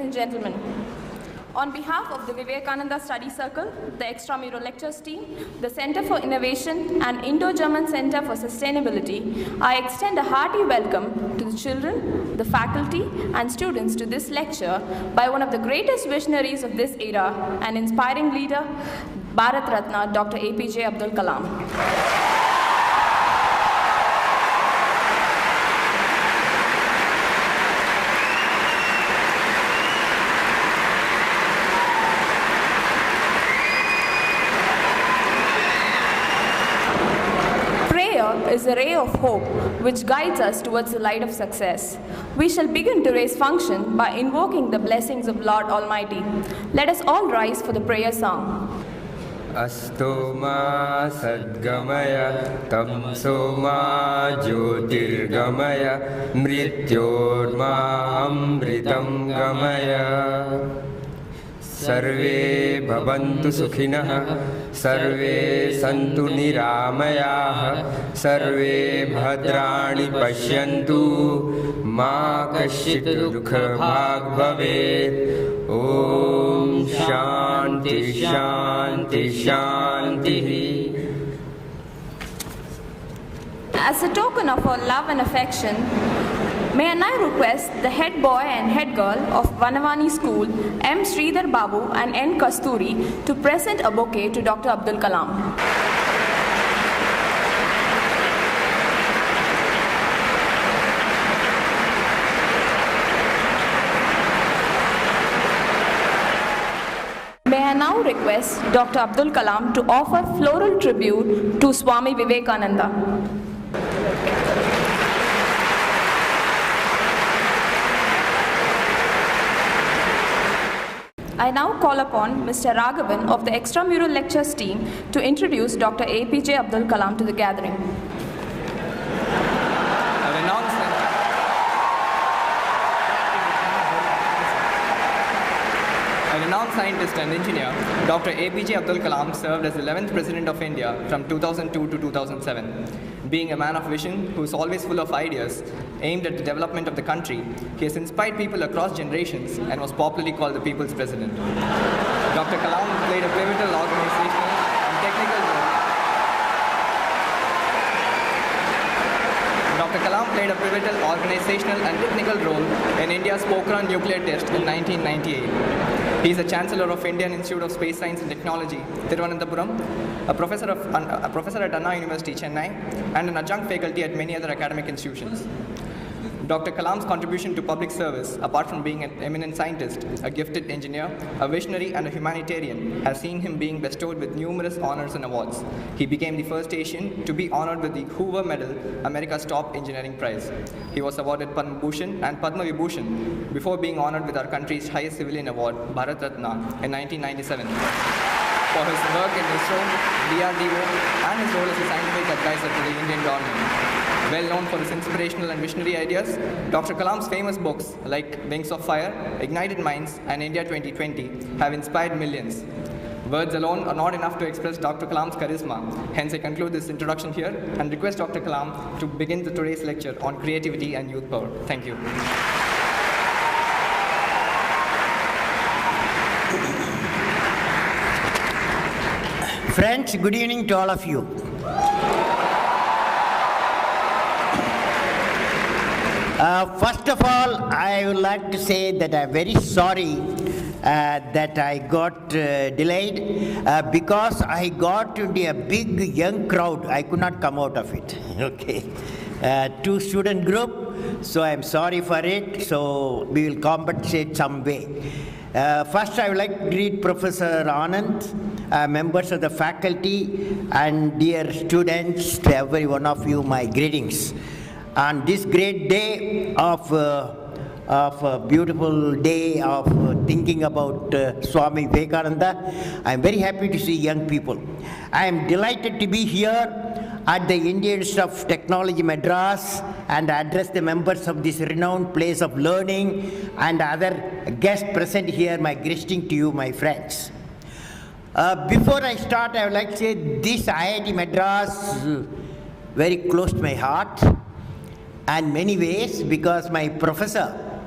and gentlemen, on behalf of the Vivekananda Study Circle, the Extramural Lectures team, the Center for Innovation and Indo-German Center for Sustainability, I extend a hearty welcome to the children, the faculty and students to this lecture by one of the greatest visionaries of this era, an inspiring leader, Bharat Ratna, Dr. APJ Abdul Kalam. Is a ray of hope which guides us towards the light of success. We shall begin today's function by invoking the blessings of Lord Almighty. Let us all rise for the prayer song. Astoma Sadgamaya Tamsoma Jyotirgamaya Mrityorma Amritam Gamaya Sarve Bhavantu Sukhinah Sarve Santu Niramayah Sarve Bhadrani Pashyantu Ma Kashit Dukha Bhag Bhavet Om Shanti Shanti Shanti. As a token of our love and affection, may I now request the head boy and head girl of Vanavani School, M. Sridhar Babu and N. Kasturi, to present a bouquet to Dr. Abdul Kalam. May I now request Dr. Abdul Kalam to offer floral tribute to Swami Vivekananda. I now call upon Mr. Raghavan of the Extramural Lectures team to introduce Dr. APJ Abdul Kalam to the gathering. A renowned scientist and engineer, Dr. APJ Abdul Kalam served as 11th President of India from 2002 to 2007. Being a man of vision who is always full of ideas aimed at the development of the country, he has inspired people across generations and was popularly called the People's President. Dr. Kalam played a pivotal organizational and technical role. Dr. Kalam played a pivotal organizational and technical role in India's Pokhran nuclear test in 1998. He is the Chancellor of Indian Institute of Space Science and Technology, Thiruvananthapuram, a professor at Anna University, Chennai, and an adjunct faculty at many other academic institutions. Dr. Kalam's contribution to public service, apart from being an eminent scientist, a gifted engineer, a visionary, and a humanitarian, has seen him being bestowed with numerous honors and awards. He became the first Asian to be honored with the Hoover Medal, America's top engineering prize. He was awarded Padma Bhushan and Padma Vibhushan before being honored with our country's highest civilian award, Bharat Ratna, in 1997. For his work in ISRO, DRDO, and his role as a scientific advisor to the Indian government. Well known for his inspirational and visionary ideas, Dr. Kalam's famous books like Wings of Fire, Ignited Minds, and India 2020 have inspired millions. Words alone are not enough to express Dr. Kalam's charisma. Hence, I conclude this introduction here and request Dr. Kalam to begin today's lecture on creativity and youth power. Thank you. Friends, good evening to all of you. First of all, I would like to say that I'm very sorry that I got delayed because I got into a big young crowd. I could not come out of it. Okay, two student group, so I'm sorry for it. So we will compensate some way. First, I would like to greet Professor Anand, members of the faculty, and dear students, to every one of you, my greetings. On this great day of a beautiful day of thinking about Swami Vivekananda, I am very happy to see young people. I am delighted to be here at the Indian Institute of Technology, Madras, and address the members of this renowned place of learning and other guests present here. My greeting to you, my friends. Before I start, I would like to say this IIT Madras is very close to my heart. And many ways, because my professor,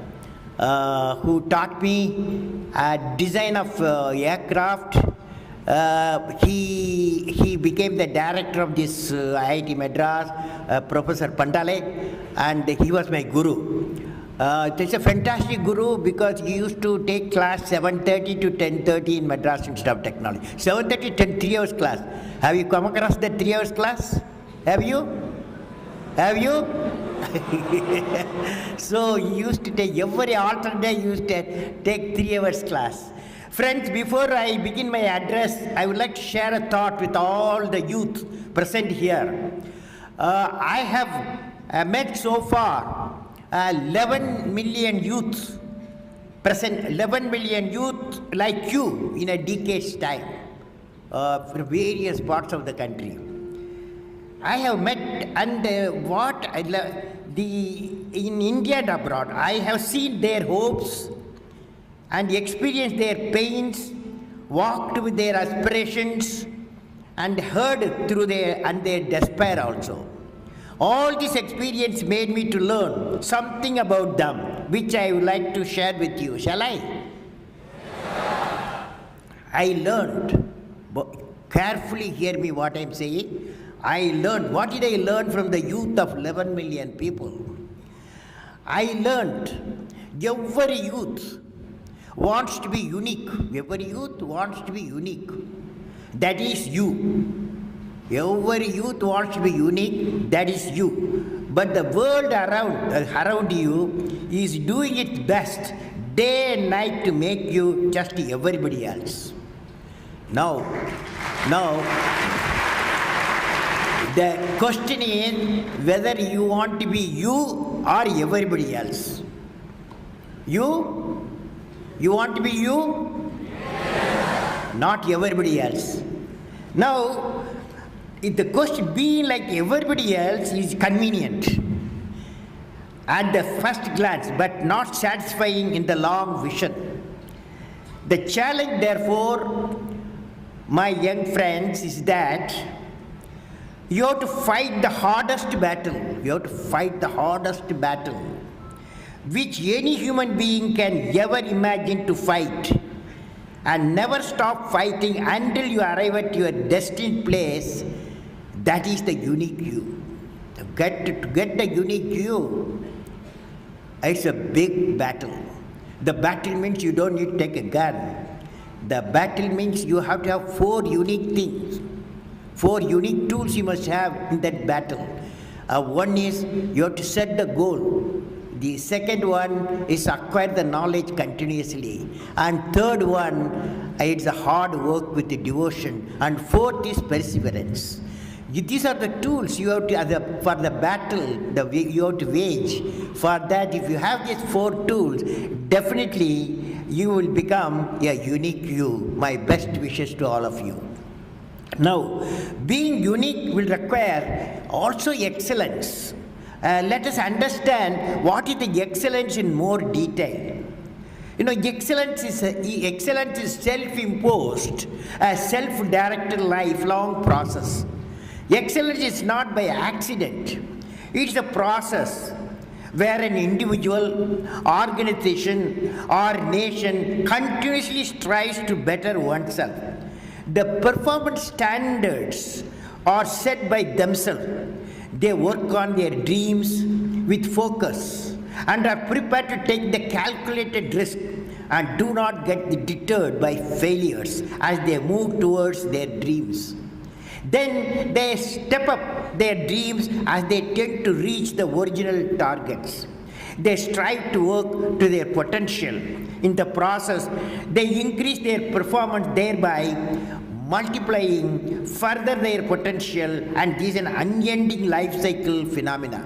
who taught me design of aircraft. He became the director of this IIT Madras, Professor Pandale, and he was my guru. It's a fantastic guru because he used to take class 7:30 to 10:30 in Madras Institute of Technology. 7:30 to 3 hours class. Have you come across that 3 hours class? Have you? Have you? So he used to take every alternate day. He used to take 3 hours class. Friends, before I begin my address, I would like to share a thought with all the youth present here. I have met so far 11 million youth present, 11 million youth like you in a decade's time from various parts of the country. I have met, and in India and abroad, I have seen their hopes and experienced their pains, walked with their aspirations, and heard through their despair also. All this experience made me to learn something about them, which I would like to share with you. Shall I? I learned, carefully hear me what I am saying. I learned, what did I learn from the youth of 11 million people? I learned every youth wants to be unique. Every youth wants to be unique. That is you. Every youth wants to be unique, that is you. But the world around you is doing its best day and night to make you just everybody else. Now, the question is whether you want to be you or everybody else. You want to be you? Not everybody else. Now, if the question being like everybody else is convenient at the first glance, but not satisfying in the long vision. The challenge, therefore, my young friends, is that you have to fight the hardest battle. You have to fight the hardest battle which any human being can ever imagine to fight, and never stop fighting until you arrive at your destined place. That is the unique you. To get the unique you, it's a big battle. The battle means you don't need to take a gun. The battle means you have to have 4 unique things. 4 unique tools you must have in that battle. One is you have to set the goal. The second one is acquire the knowledge continuously. And third one, it's a hard work with the devotion. And fourth is perseverance. These are the tools you have to, for the battle you have to wage. For that, if you have these 4 tools, definitely you will become a unique you. My best wishes to all of you. Now, being unique will require also excellence. Let us understand what is the excellence in more detail. You know, excellence is self-imposed, a self-directed lifelong process. Excellence is not by accident. It's a process where an individual, organization, or nation continuously strives to better oneself. The performance standards are set by themselves. They work on their dreams with focus and are prepared to take the calculated risk and do not get deterred by failures as they move towards their dreams. Then they step up their dreams as they tend to reach the original targets. They strive to work to their potential. In the process, they increase their performance, thereby multiplying further their potential, and this is an unending life cycle phenomena.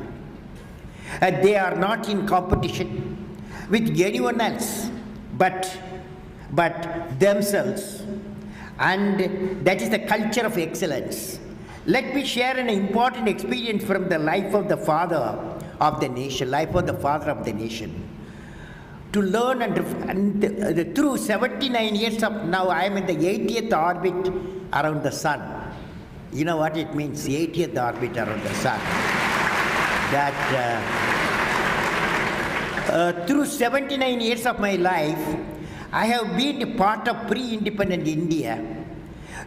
They are not in competition with anyone else but themselves, and that is the culture of excellence. Let me share an important experience from the life of the father of the nation, to learn and through 79 years of now, I am in the 80th orbit around the sun. You know what it means, 80th orbit around the sun. That Through 79 years of my life, I have been a part of pre-independent India,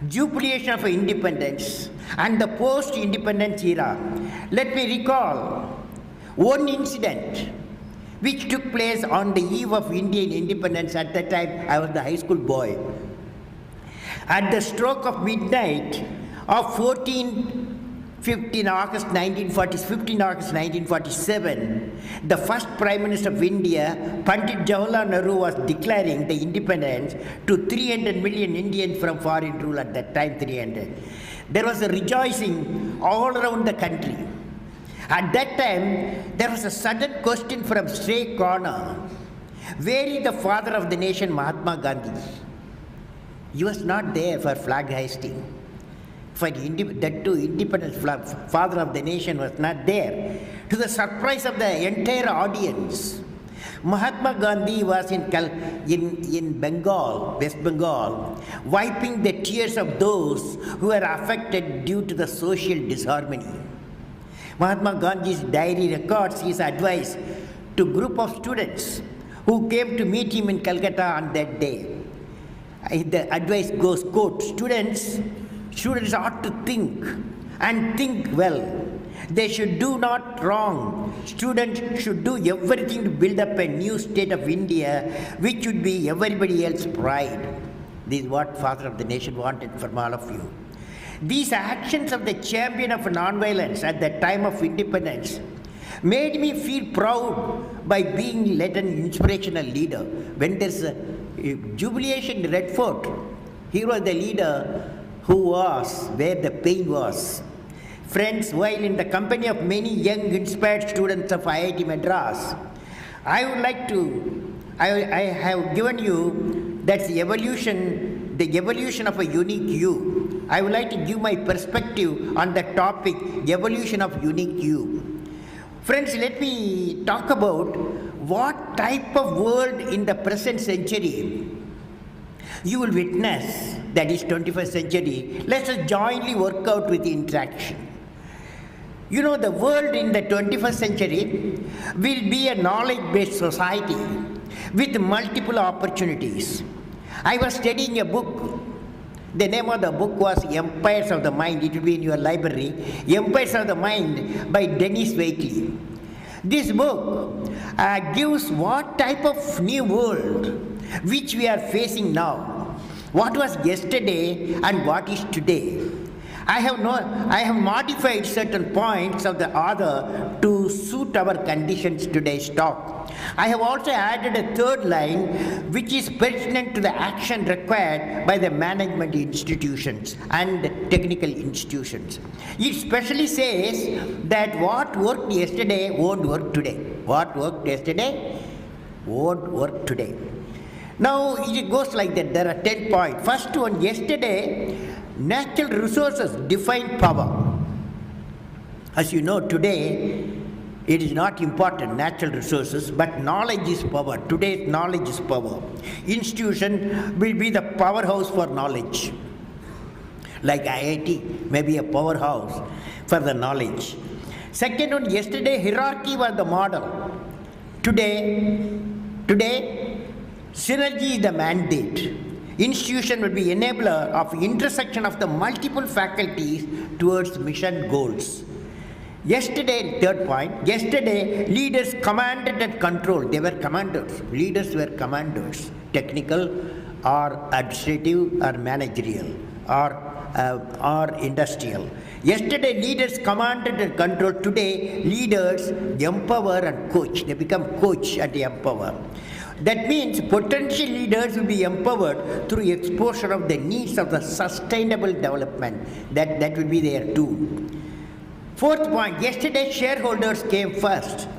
jubilation of independence, and the post-independence era. Let me recall one incident which took place on the eve of Indian independence. At that time, I was the high school boy. At the stroke of midnight of 15 August 1947, the first Prime Minister of India, Pandit Jawaharlal Nehru, was declaring the independence to 300 million Indians from foreign rule. At that time, 300. There was a rejoicing all around the country. At that time, there was a sudden question from stray corner: where is the father of the nation, Mahatma Gandhi? He was not there for flag hoisting. For that too, independence father of the nation was not there. To the surprise of the entire audience, Mahatma Gandhi was in Bengal, West Bengal, wiping the tears of those who were affected due to the social disharmony. Mahatma Gandhi's diary records his advice to a group of students who came to meet him in Calcutta on that day. The advice goes, quote, students ought to think and think well. They should do not wrong. Students should do everything to build up a new state of India, which would be everybody else's pride. This is what Father of the Nation wanted from all of you. These actions of the champion of nonviolence at the time of independence made me feel proud by being led an inspirational leader. When there's a jubilation in Red Fort, he was the leader who was where the pain was. Friends, while in the company of many young inspired students of IIT Madras, I have given you that's the evolution of a unique you. I would like to give my perspective on the topic, evolution of unique you. Friends, let me talk about what type of world in the present century you will witness, that is 21st century. Let us jointly work out with the interaction. You know, the world in the 21st century will be a knowledge-based society with multiple opportunities. I was studying a book. The name of the book was Empires of the Mind. It will be in your library. Empires of the Mind by Dennis Waitley. This book gives what type of new world which we are facing now. What was yesterday and what is today. I have modified certain points of the author to suit our conditions today's talk. I have also added a third line which is pertinent to the action required by the management institutions and technical institutions. It specially says that what worked yesterday won't work today. What worked yesterday won't work today. Now it goes like that. There are 10 points. First one, yesterday, natural resources define power. As you know, today, it is not important, natural resources, but knowledge is power. Today's knowledge is power. Institution will be the powerhouse for knowledge. Like IIT may be a powerhouse for the knowledge. Second one, yesterday, hierarchy was the model. Today, synergy is the mandate. Institution will be enabler of intersection of the multiple faculties towards mission goals. Yesterday, third point, yesterday leaders commanded and controlled. They were commanders. Leaders were commanders, technical or administrative or managerial or industrial. Yesterday leaders commanded and controlled. Today leaders empower and coach. They become coach and empower. That means potential leaders will be empowered through exposure of the needs of the sustainable development. That will be there too. Fourth point, yesterday shareholders came first.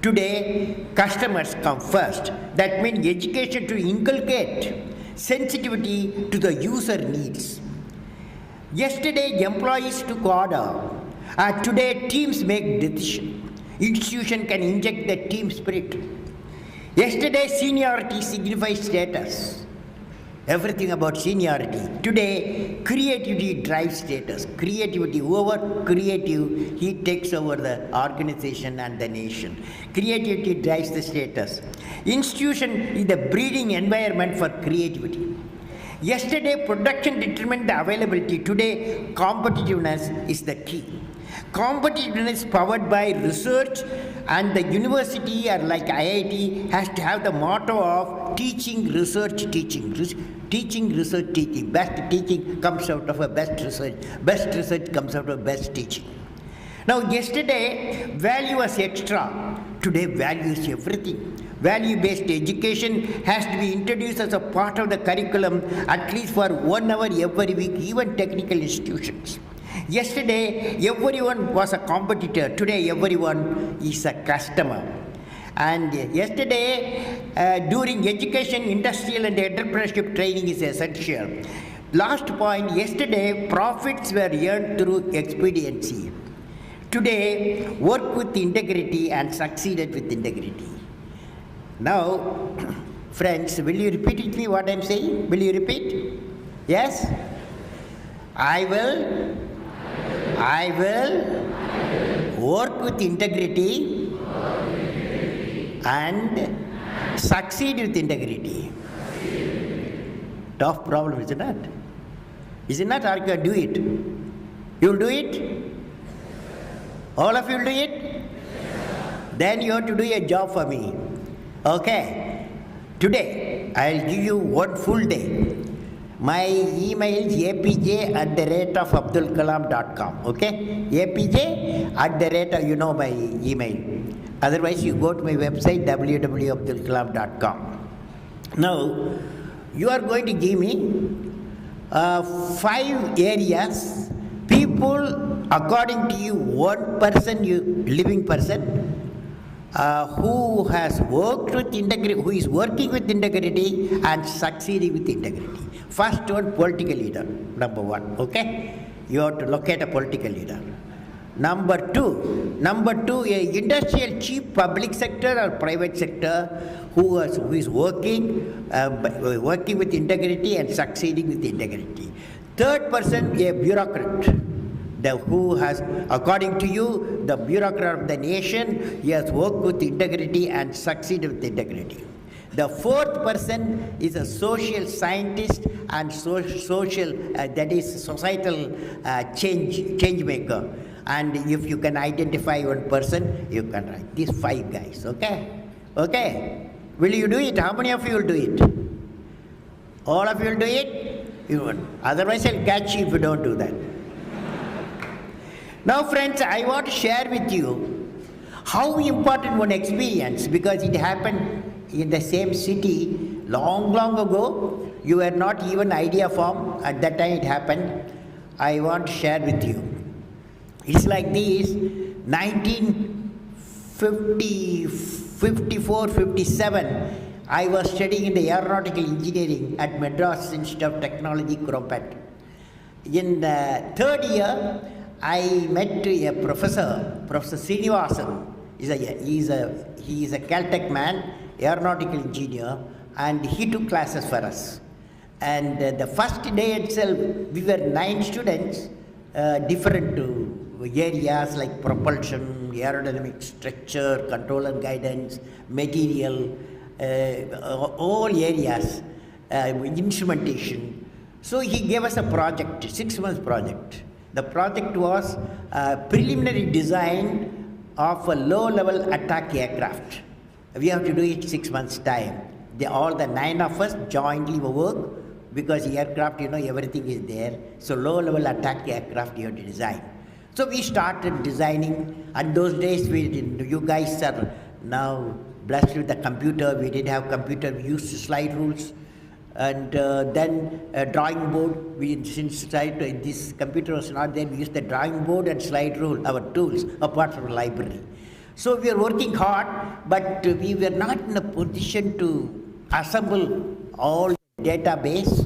Today customers come first. That means education to inculcate sensitivity to the user needs. Yesterday employees took order. Today teams make decisions. Institution can inject the team spirit. Yesterday, seniority signifies status. everything about seniority. Today, creativity drives status. Creativity, whoever creative, he takes over the organization and the nation. Creativity drives the status. Institution is the breeding environment for creativity. Yesterday, production determined the availability. Today, competitiveness is the key. Competitiveness powered by research, and the university, or like IIT, has to have the motto of teaching, research, teaching. Teaching, research, teaching. Best teaching comes out of a best research. Best research comes out of best teaching. Now, yesterday, value was extra. Today, value is everything. Value-based education has to be introduced as a part of the curriculum, at least for 1 hour every week, even technical institutions. Yesterday, everyone was a competitor. Today, everyone is a customer. And yesterday, during education, industrial and entrepreneurship training is essential. Last point, yesterday, profits were earned through expediency. Today, work with integrity and succeeded with integrity. Now, friends, will you repeat with me what I am saying? Will you repeat? Yes? I will work with integrity and succeed with integrity. Tough problem, is it not? Is it not? Or you can do it? You will do it? All of you will do it? Then you have to do a job for me. Okay? Today, I will give you 1 full day. My email is apj@abdulkalam.com. Okay? apj@, you know my email. Otherwise, you go to my website www.abdulkalam.com. Now, you are going to give me 5 areas. People, according to you, 1 person, living person, who has worked with integrity, who is working with integrity and succeeding with integrity. First one, political leader, number 1, okay? You have to locate a political leader. Number two, a industrial chief, public sector or private sector, who is working with integrity and succeeding with integrity. Third person, a bureaucrat. Who has, according to you, the bureaucrat of the nation, he has worked with integrity and succeeded with integrity. The fourth person is a social scientist and social, that is societal change maker. And if you can identify 1 person, you can write these 5 guys, okay? Okay? Will you do it? How many of you will do it? All of you will do it? You won't. Otherwise, I'll catch you if you don't do that. Now, friends, I want to share with you how important one experience, because it happened in the same city long ago. You were not even idea formed at that time it happened. I want to share with you. It's like this: 1954-57, I was studying in the aeronautical engineering at Madras Institute of Technology, Cropet. In the 3rd year, I met a professor, Professor Srinivasan. He is a Caltech man, aeronautical engineer, and he took classes for us. And the first day itself, we were 9 students, different areas like propulsion, aerodynamic structure, control and guidance, material, all areas, instrumentation. So he gave us a project, 6-month project. The project was a preliminary design of a low-level attack aircraft. We have to do it 6 months' time. All the 9 of us jointly work, because aircraft, everything is there. So low-level attack aircraft you have to design. So we started designing. At those days, you guys are now blessed with the computer. We didn't have computer. We used slide rules. And then a drawing board. Since this computer was not there, we used the drawing board and slide rule, our tools, apart from the library. So we were working hard, but we were not in a position to assemble all database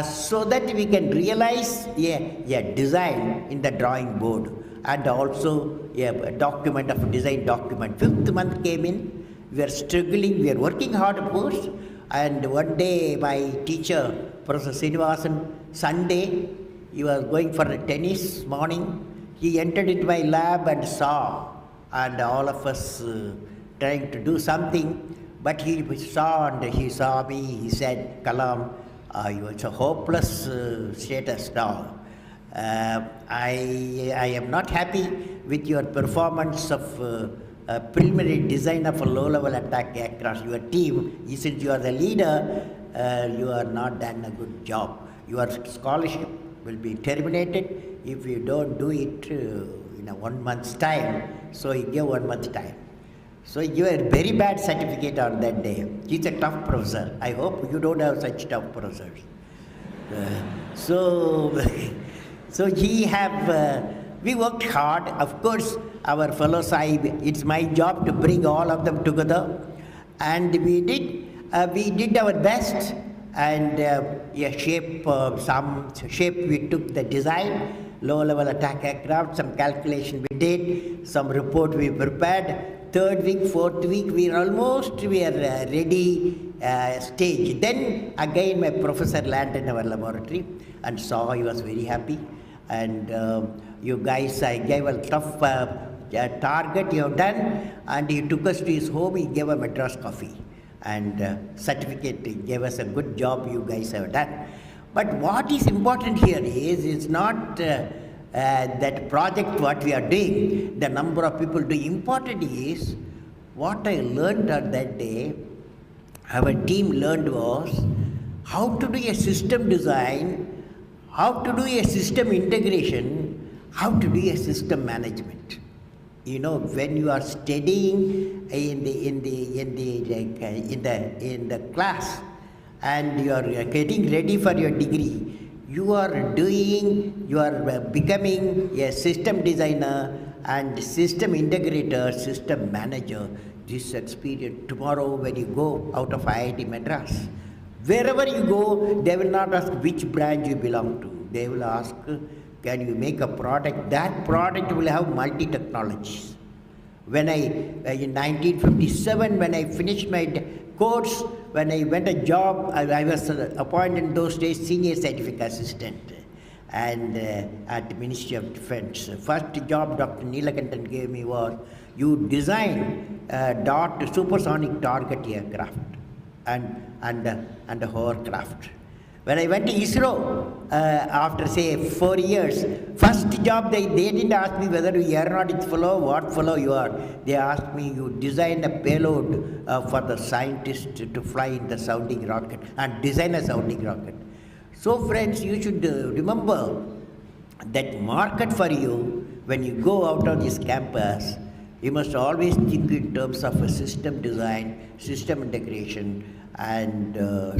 so that we can realize a design in the drawing board, and also a document of a design document. 5th month came in. We are struggling, we are working hard, of course. And one day, my teacher, Professor Srinivasan, Sunday, he was going for a tennis morning. He entered into my lab and saw, and all of us trying to do something. But he saw and he saw me. He said, "Kalam, it's a hopeless status now. I am not happy with your performance of preliminary design of a low-level attack aircraft. Your team, since you are the leader, you are not done a good job. Your scholarship will be terminated if you don't do it in a 1 month's time." So he gave 1 month time. So he gave a very bad certificate on that day. He's a tough professor. I hope you don't have such tough professors. So we worked hard. Of course, our fellow Sahib, it's my job to bring all of them together. And we did our best. And some shape we took the design, low-level attack aircraft, some calculation we did, some report we prepared. Third week, fourth week, we are ready stage. Then again my professor landed in our laboratory and saw, he was very happy. And you guys, I gave a tough target you have done, and he took us to his home, he gave a Madras coffee. And certificate, he gave us a good job you guys have done. But what is important here is, it's not that project what we are doing, the number of people doing. Important is, what I learned on that day, our team learned was, how to do a system design, how to do a system integration, how to do a system management. You know, when you are studying in the class and you are getting ready for your degree, you are becoming a system designer and system integrator, system manager. This experience tomorrow when you go out of IIT Madras, wherever you go, they will not ask which branch you belong to. They will ask, can you make a product? That product will have multi-technologies. In 1957, when I finished my course, when I went a job, I was appointed in those days senior scientific assistant and at the Ministry of Defense. First job Dr. Neelakantan gave me was, you design supersonic target aircraft and a hovercraft. When I went to ISRO, after say 4 years, first job they didn't ask me whether you are aeronautics fellow, what fellow you are. They asked me, you design a payload for the scientist to fly in the sounding rocket and design a sounding rocket. So friends, you should remember that market for you, when you go out of this campus, you must always think in terms of a system design, system integration, and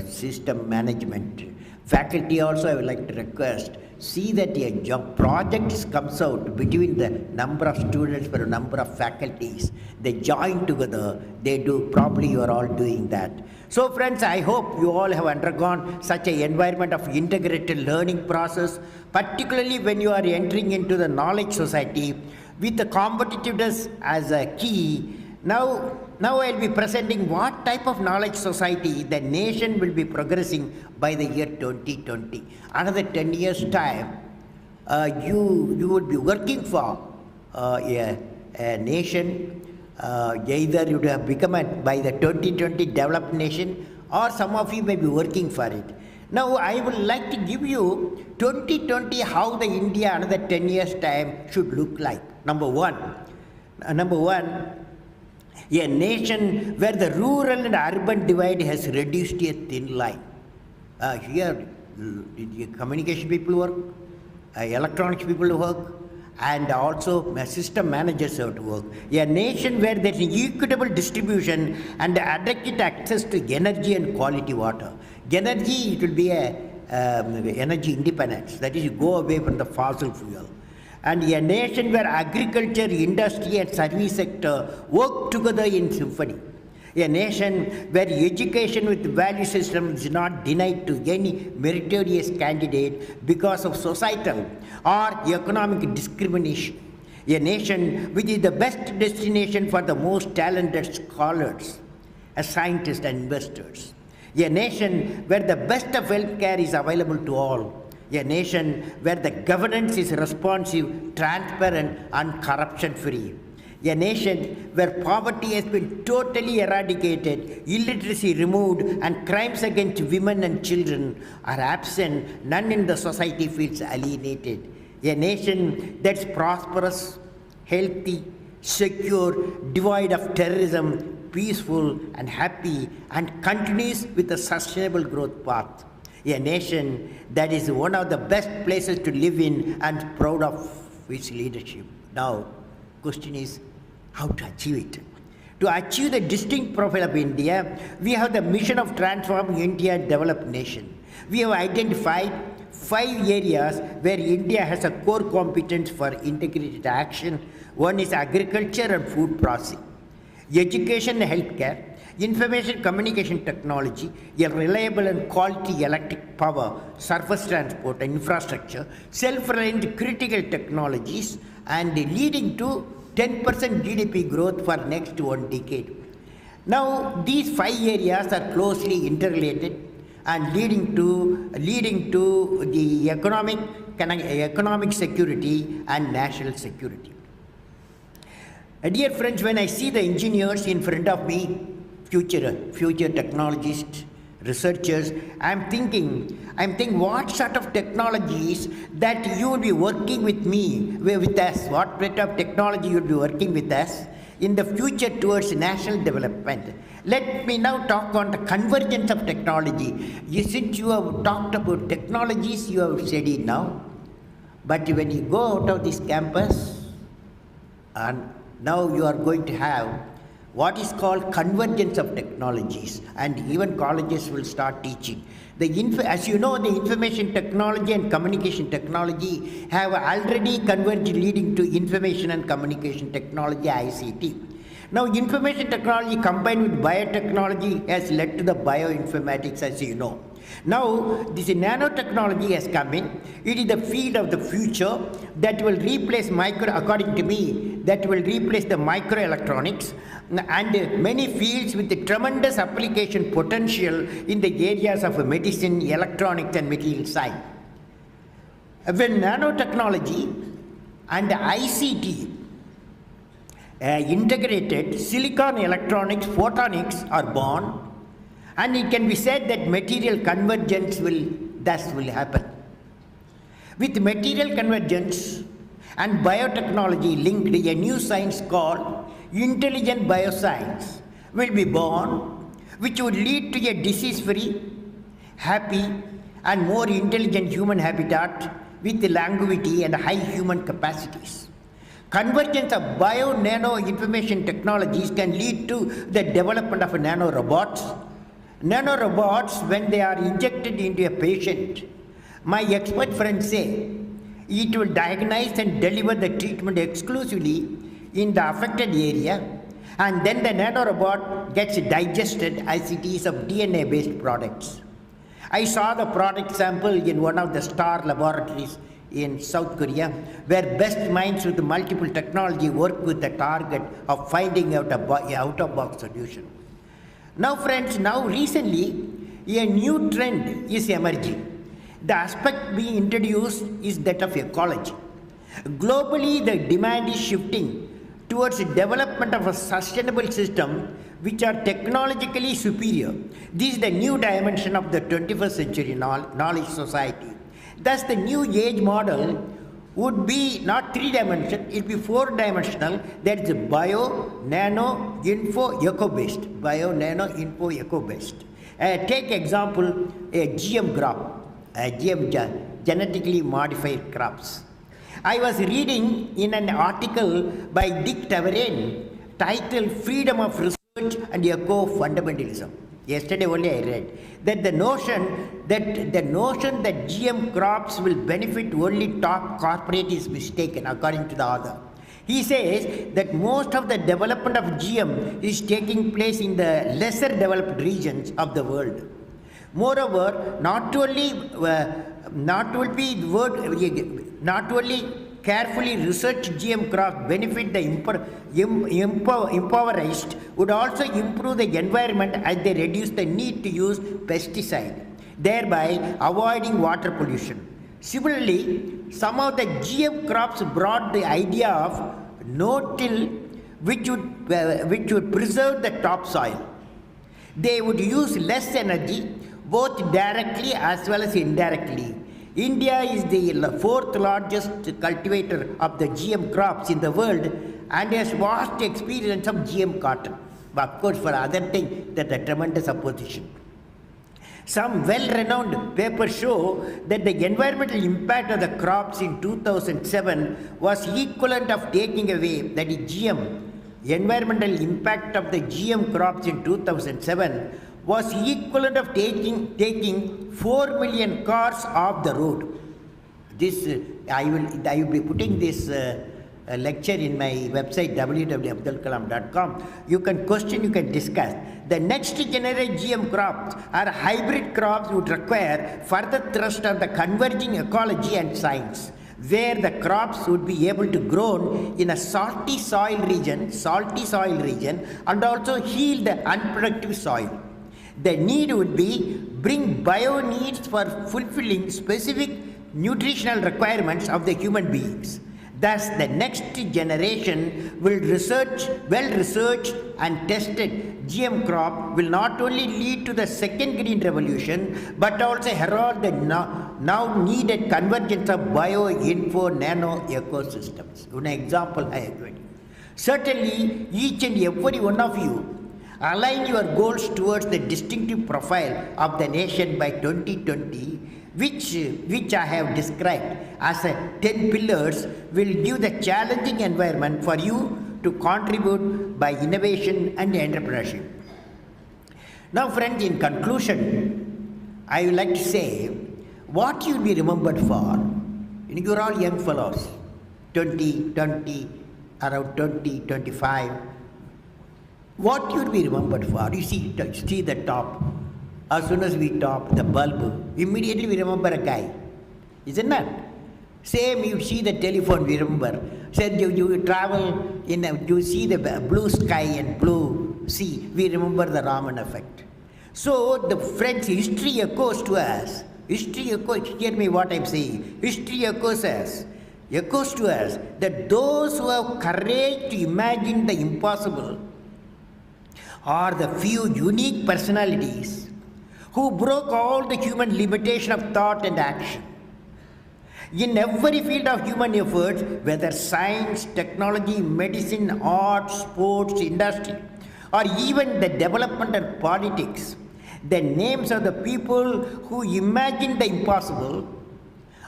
system management. Faculty also, I would like to request, see that a job project comes out between the number of students per number of faculties. They join together, they do, probably you are all doing that. So friends, I hope you all have undergone such an environment of integrated learning process, particularly when you are entering into the knowledge society with the competitiveness as a key. Now I'll be presenting what type of knowledge society the nation will be progressing by the year 2020. Another 10 years time, you would be working for a nation, either you would have become by the 2020 developed nation, or some of you may be working for it. Now I would like to give you 2020, how the India another 10 years time should look like. Number one, a nation where the rural and urban divide has reduced to a thin line. Here, communication people work, electronics people work, and also system managers have to work. A nation where there is an equitable distribution and adequate access to energy and quality water. Energy, it will be energy independence, that is, you go away from the fossil fuel. And a nation where agriculture, industry and service sector work together in symphony. A nation where education with value system is not denied to any meritorious candidate because of societal or economic discrimination. a nation which is the best destination for the most talented scholars, scientists and investors, a nation where the best of healthcare is available to all, a nation where the governance is responsive, transparent and corruption-free, a nation where poverty has been totally eradicated, illiteracy removed, and crimes against women and children are absent, none in the society feels alienated. A nation that's prosperous, healthy, secure, devoid of terrorism, peaceful and happy, and continues with a sustainable growth path. A nation that is one of the best places to live in and proud of its leadership. Now, question is how to achieve it. To achieve the distinct profile of India, we have the mission of transforming India into a developed nation. We have identified 5 areas where India has a core competence for integrated action. One is agriculture and food processing, education and healthcare, information communication technology, a reliable and quality electric power, surface transport and infrastructure, self-reliant critical technologies, and leading to 10% GDP growth for next 1 decade. Now, these 5 areas are closely interrelated and leading to the economic security and national security. Dear friends, when I see the engineers in front of me, future technologists, researchers, I'm thinking what sort of technologies that you will be working with us, what sort of technology you will be working with us in the future towards national development. Let me now talk on the convergence of technology. Since you have talked about technologies, you have studied now, but when you go out of this campus, and now you are going to have what is called convergence of technologies, and even colleges will start teaching. As you know, the information technology and communication technology have already converged, leading to information and communication technology, ICT. Now, information technology combined with biotechnology has led to the bioinformatics, as you know. Now, this nanotechnology has come in. It is the field of the future that will replace according to me, that will replace the microelectronics and many fields with the tremendous application potential in the areas of medicine, electronics and material science. When nanotechnology and ICT integrated, silicon electronics, photonics are born, and it can be said that material convergence will happen. With material convergence and biotechnology linked, a new science called intelligent bioscience will be born, which would lead to a disease-free, happy and more intelligent human habitat with longevity and high human capacities. Convergence of bio-nano information technologies can lead to the development of nanorobots. Nanorobots, when they are injected into a patient, my expert friends say it will diagnose and deliver the treatment exclusively in the affected area, and then the nanorobot gets digested as it is of DNA-based products. I saw the product sample in one of the star laboratories in South Korea, where best minds with multiple technology work with the target of finding out a out-of-box solution. Now friends, recently a new trend is emerging. The aspect being introduced is that of ecology. Globally, the demand is shifting towards the development of a sustainable system which are technologically superior. This is the new dimension of the 21st century knowledge society. Thus, the new age model would be not 3-dimensional, it will be 4-dimensional, that is bio, nano, info, eco-based. Bio, nano, info, eco-based. Take example, a GM crop, genetically modified crops. I was reading in an article by Dick Tavern titled Freedom of Research and Eco-Fundamentalism. Yesterday only I read that the notion that GM crops will benefit only top corporate is mistaken, according to the author. He says that most of the development of GM is taking place in the lesser developed regions of the world. Moreover, not only carefully researched GM crops benefit the impoverished would also improve the environment as they reduce the need to use pesticide, thereby avoiding water pollution. Similarly, some of the GM crops brought the idea of no-till, which would preserve the topsoil. They would use less energy, both directly as well as indirectly. India is the fourth largest cultivator of the GM crops in the world and has vast experience of GM cotton. But of course, for other things, that's a tremendous opposition. Some well-renowned papers show that the environmental impact of the crops in 2007 was equivalent of taking away, that is GM. The environmental impact of the GM crops in 2007 was equivalent of taking 4 million cars off the road. This I will be putting this lecture in my website www.abdulkalam.com. You can question, you can discuss. The next generation GM crops or hybrid crops would require further thrust on the converging ecology and science, where the crops would be able to grow in a salty soil region and also heal the unproductive soil. The need would be bring bio needs for fulfilling specific nutritional requirements of the human beings. Thus, the next generation well-researched and tested GM crop will not only lead to the second green revolution, but also herald the now needed convergence of bio-info nano ecosystems. One example I have given you. Certainly, each and every one of you align your goals towards the distinctive profile of the nation by 2020, which I have described as 10 pillars, will give the challenging environment for you to contribute by innovation and entrepreneurship. Now friends, in conclusion, I would like to say what you will be remembered for. You are all young fellows, 20, around 20, 25. What you will be remembered for? You see the top. As soon as we top the bulb, immediately we remember a guy. Isn't that? Same, you see the telephone, we remember. Said you travel, you see the blue sky and blue sea, we remember the Raman effect. So, the friends, history echoes to us. History echoes, hear me what I'm saying. History echoes to us that those who have courage to imagine the impossible are the few unique personalities who broke all the human limitation of thought and action. In every field of human efforts, whether science, technology, medicine, art, sports, industry, or even the development of politics, the names of the people who imagined the impossible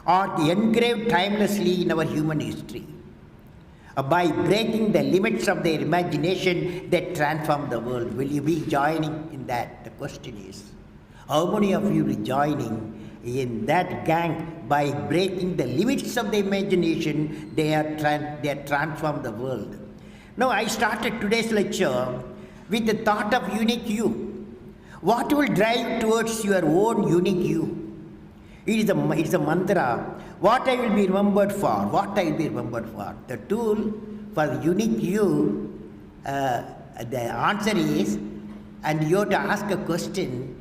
are engraved timelessly in our human history. By breaking the limits of their imagination, they transform the world. Will you be joining in that? The question is, how many of you will be joining in that gang by breaking the limits of the imagination? They are transformed the world. Now, I started today's lecture with the thought of unique you. What will drive towards your own unique you? It's a mantra. What I will be remembered for? What I will be remembered for? The tool for the unique you, the answer is, and you have to ask a question,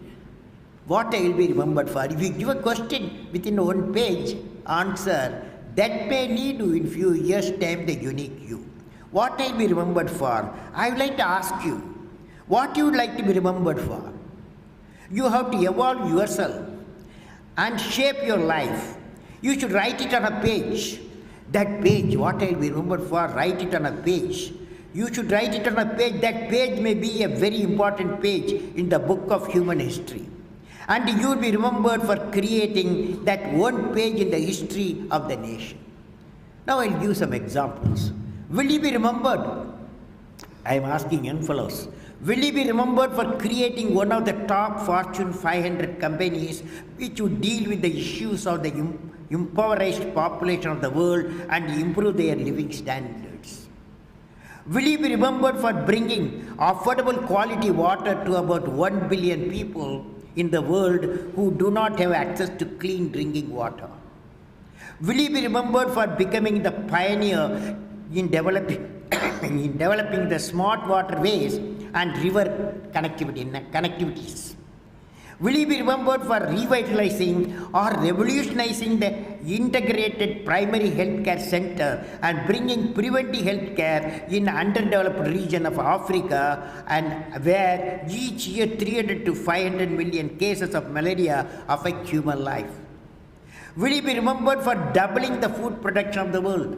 what I will be remembered for? If you give a question within one page answer, that may lead to in few years' time the unique you. What I will be remembered for? I would like to ask you, what you would like to be remembered for? You have to evolve yourself and shape your life. You should write it on a page. That page, what I will be remembered for, write it on a page. You should write it on a page. That page may be a very important page in the book of human history. And you will be remembered for creating that one page in the history of the nation. Now I will give some examples. Will you be remembered? I am asking young fellows. Will you be remembered for creating one of the top Fortune 500 companies which would deal with the issues of the impoverished population of the world and improve their living standards? Will you be remembered for bringing affordable quality water to about 1 billion people in the world who do not have access to clean drinking water? Will he be remembered for becoming the pioneer in developing, in developing the smart waterways and river connectivities? Will he be remembered for revitalizing or revolutionizing the integrated primary healthcare center and bringing preventive healthcare in underdeveloped region of Africa, and where each year 300 to 500 million cases of malaria affect human life? Will he be remembered for doubling the food production of the world?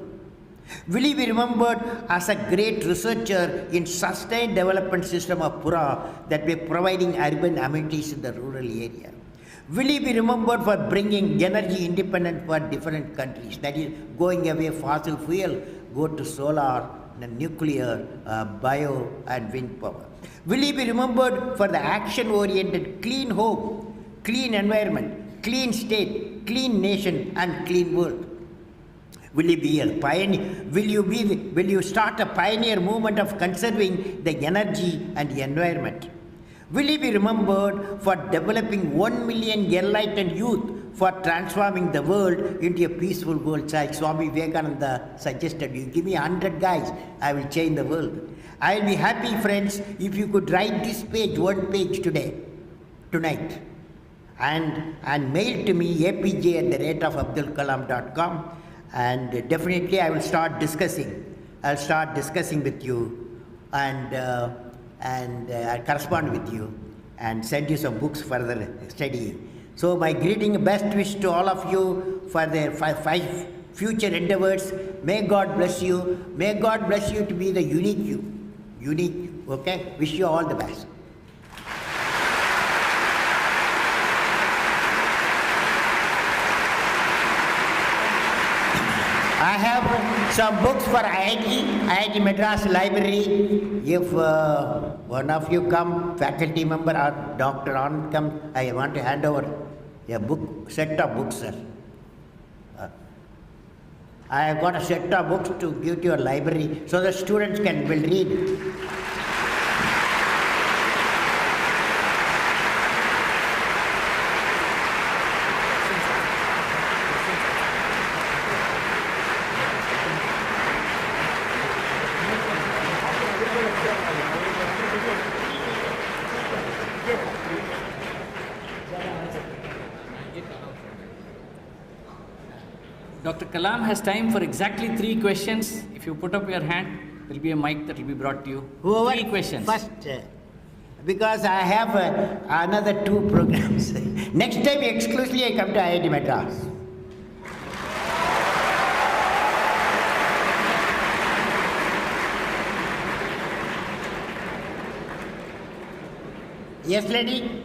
Will he be remembered as a great researcher in sustained development system of Pura that were providing urban amenities in the rural area? Will he be remembered for bringing energy independence for different countries, that is, going away fossil fuel, go to solar, nuclear, bio and wind power? Will he be remembered for the action-oriented clean home, clean environment, clean state, clean nation and clean world? Will you be a pioneer? Will you start a pioneer movement of conserving the energy and the environment? Will you be remembered for developing 1 million enlightened youth for transforming the world into a peaceful world? Like Swami Vivekananda suggested, you give me 100 guys, I will change the world. I will be happy, friends, if you could write this page, one page tonight, and mail to me apj@abdulkalam.com. And definitely I will start discussing. I'll start discussing with you and I'll correspond with you and send you some books for further studying. So my greeting, best wish to all of you for their five future endeavors. May God bless you. May God bless you to be the unique you. Unique you, okay? Wish you all the best. I have some books for IIT Madras Library. If one of you come, faculty member or Dr. Anand come, I want to hand over a book, set of books, sir. I have got a set of books to give to your library so the students will read. Dr. Kalam has time for exactly 3 questions. If you put up your hand, there will be a mic that will be brought to you. Whoever 3 questions. First, because I have another 2 programs. Next time exclusively I come to IIT Madras. Yes, lady?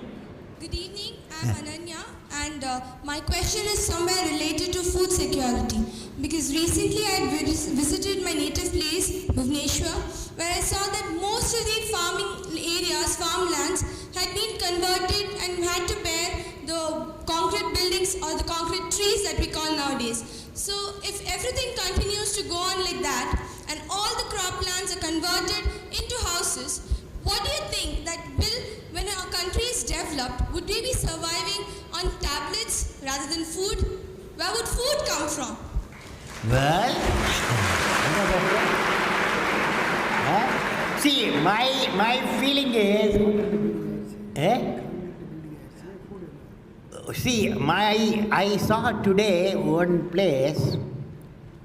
Good evening, I'm Ananya, and my question is somewhere related to food security. Because recently I had visited my native place, Bhubaneswar, where I saw that most of the farming areas, farmlands, had been converted and had to bear the concrete buildings or the concrete trees that we call nowadays. So if everything continues to go on like that, and all the croplands are converted into houses, what do you think that when our country is developed, would we be surviving on tablets rather than food? Where would food come from? Well, see, my feeling is, I saw today one place,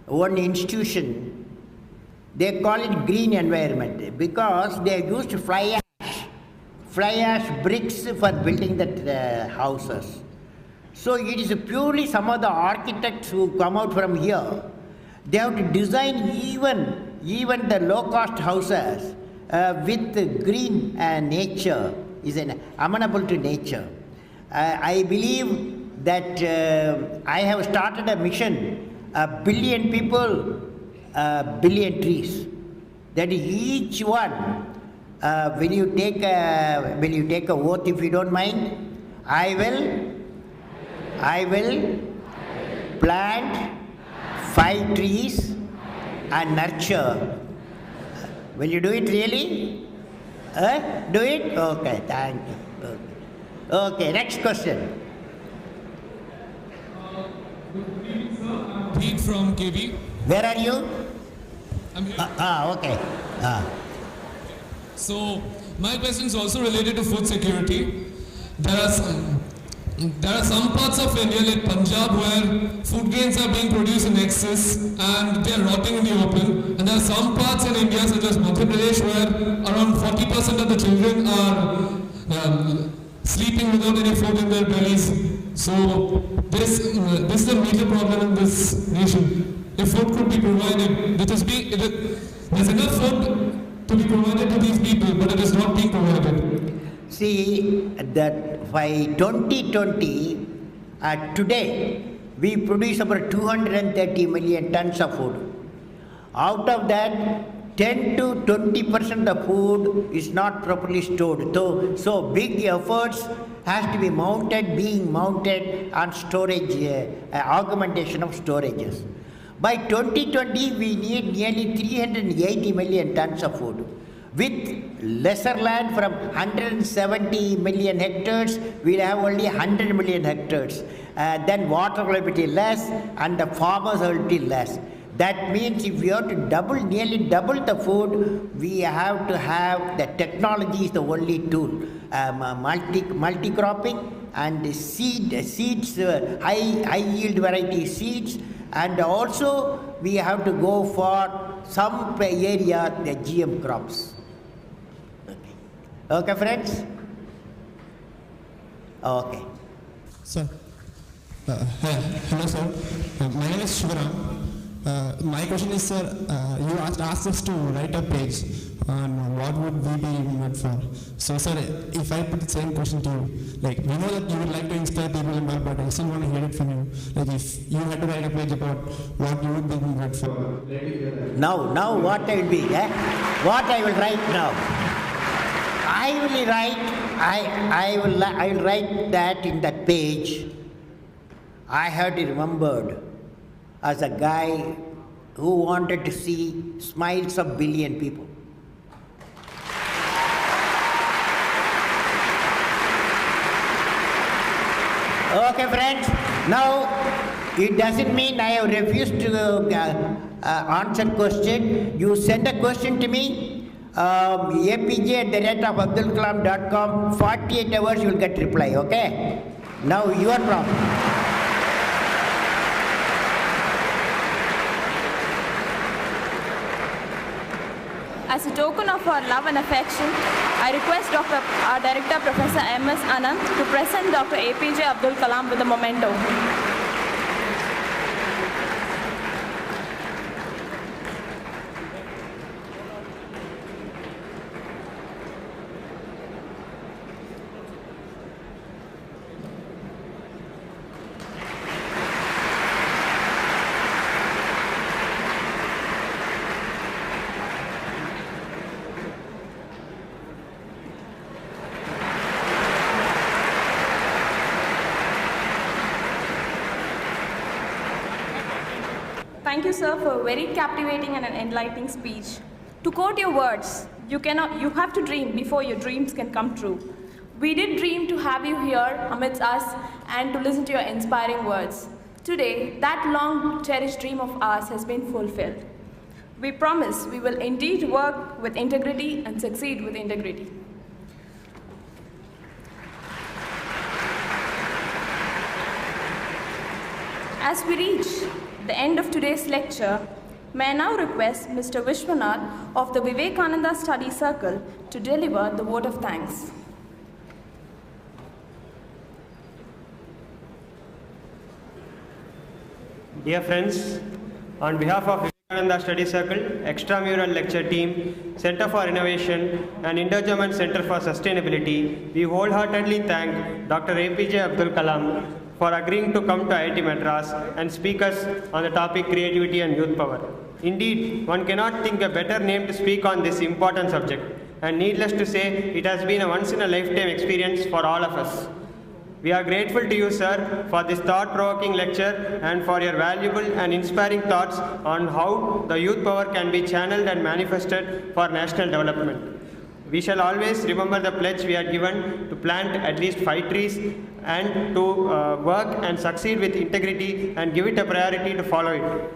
one institution, they call it green environment because they used fly ash bricks for building that houses. So it is purely some of the architects who come out from here. They have to design even the low-cost houses with green nature, is an amenable to nature. I believe that I have started a mission, 1 billion people, 1 billion trees. That is each one. Will you take a oath if you don't mind? I will plant 5 trees and nurture. Will you do it really? Do it? Okay, thank you. Okay, next question. from KB. Where are you? I'm here. Okay. So, my question is also related to food security. There are some parts of India like Punjab where food grains are being produced in excess and they are rotting in the open. And there are some parts in India such as Madhya Pradesh where around 40% of the children are sleeping without any food in their bellies. So this is a major problem in this nation. If food could be provided, there's enough food to be provided to these people, but it is not being provided. See, that by 2020, today, we produce about 230 million tons of food. Out of that, 10 to 20% of food is not properly stored. So big efforts has to be being mounted on storage, augmentation of storages. By 2020, we need nearly 380 million tons of food. With lesser land from 170 million hectares, we have only 100 million hectares. Then water will be less and the farmers will be less. That means if we have to nearly double the food, we have to have the technology is the only tool. Multi-cropping and seeds, high yield variety seeds, and also we have to go for some area the GM crops. Okay, friends? Okay. Sir, hello sir. My name is Shivaram. My question is, sir, you asked us to write a page on what would we be good for. So, sir, if I put the same question to you, like, we know that you would like to inspire people in but I still want to hear it from you. Like, if you had to write a page about what you would be good for. Now what I will be, what I will write now. I will write that in that page. I had remembered as a guy who wanted to see smiles of billion people. Okay, friends. Now, it doesn't mean I have refused to answer question. You send a question to me, apj@abdulkalam.com. 48 hours you will get reply. Okay. Now your problem. As a token of our love and affection, I request our Director, Professor M.S. Anand, to present Dr. APJ Abdul Kalam with a memento. Thank you, sir, for a very captivating and an enlightening speech. To quote your words, you have to dream before your dreams can come true. We did dream to have you here amidst us and to listen to your inspiring words. Today, that long cherished dream of ours has been fulfilled. We promise we will indeed work with integrity and succeed with integrity. As we reach the end of today's lecture, may I now request Mr. Vishwanath of the Vivekananda Study Circle to deliver the vote of thanks. Dear friends, on behalf of Vivekananda Study Circle, Extramural Lecture Team, Center for Innovation and Indo-German Center for Sustainability, we wholeheartedly thank Dr. APJ Abdul Kalam for agreeing to come to IIT Madras and speak us on the topic creativity and youth power. Indeed, one cannot think a better name to speak on this important subject, and needless to say, it has been a once-in-a-lifetime experience for all of us. We are grateful to you, sir, for this thought-provoking lecture and for your valuable and inspiring thoughts on how the youth power can be channeled and manifested for national development. We shall always remember the pledge we had given to plant at least 5 trees and to work and succeed with integrity and give it a priority to follow it.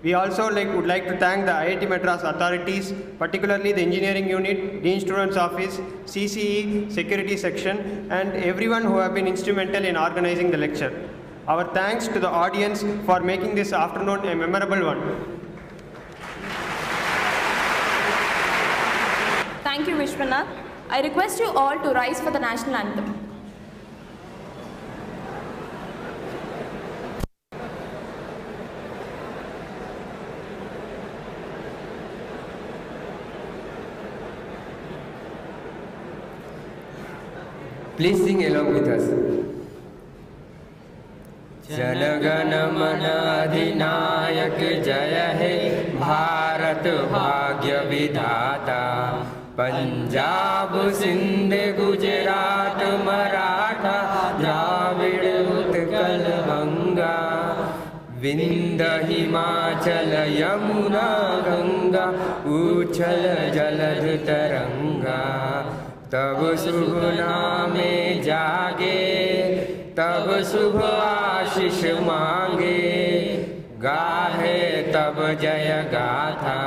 We also would like to thank the IIT Madras authorities, particularly the engineering unit, Dean Students Office, CCE, Security Section, and everyone who have been instrumental in organizing the lecture. Our thanks to the audience for making this afternoon a memorable one. Thank you, Vishwanath. I request you all to rise for the national anthem. Please sing along with us. जनगण मन अधिनायक जय हे भारत भाग्य विधाता पंजाब सिंध गुजरात मराठा द्राविड़ उत्कल गंगा विंध्य हिमाचल यमुना गंगा उच्छल जलध तरंगा तब शुभ नामे जागे तब शुभ आशीष मांगे गाहे तब जय गाथा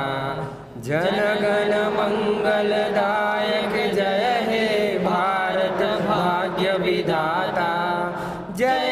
जनगण मंगलदायक जय हे भारत भाग्य विधाता जय